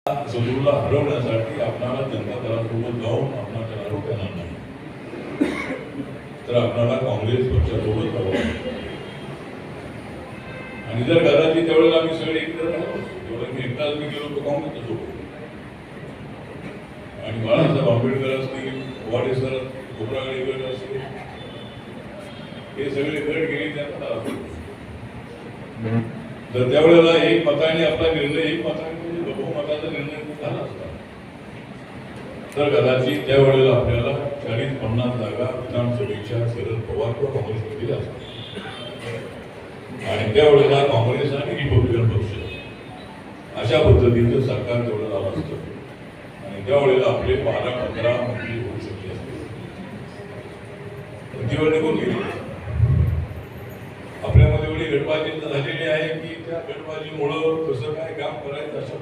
समोरला हरवण्यासाठी आपल्याला जनता दलासोबत जाऊन आपल्याला हरवता येणार नाही, तर आपल्याला काँग्रेस पक्षासोबत राहावं. आणि जर कदाचित त्यावेळेला आम्ही सगळे एकत्र राहिलो, तेवढं मी एकटाच मी गेलो होतो काँग्रेसच्या सोबत. आणि बाळासाहेब आंबेडकर असतील, वाडे सर, खोबरागडे गट असतील, हे सगळे गट गेले त्यांना. तर त्यावेळेला एक मताने आपला निर्णय, एक मताने बहुमताचा निर्णय झाला असता, तर कदाचित त्यावेळेला आपल्याला 40-50 जागा विधानसभेच्या शरद पवार व काँग्रेसने दिल्या असतात. आणि त्यावेळेला काँग्रेस आणि रिपब्लिकन पक्ष अशा पद्धतीचं सरकार तेवढं झालं असतं. आणि त्यावेळेला आपले 12-15 मंत्री होऊ शकले असते. ती वेळ निघून गेली. आपल्यामध्ये एवढी गटबाजी झालेली आहे की त्या गटबाजीमुळं कसं काय काम करायचं अशा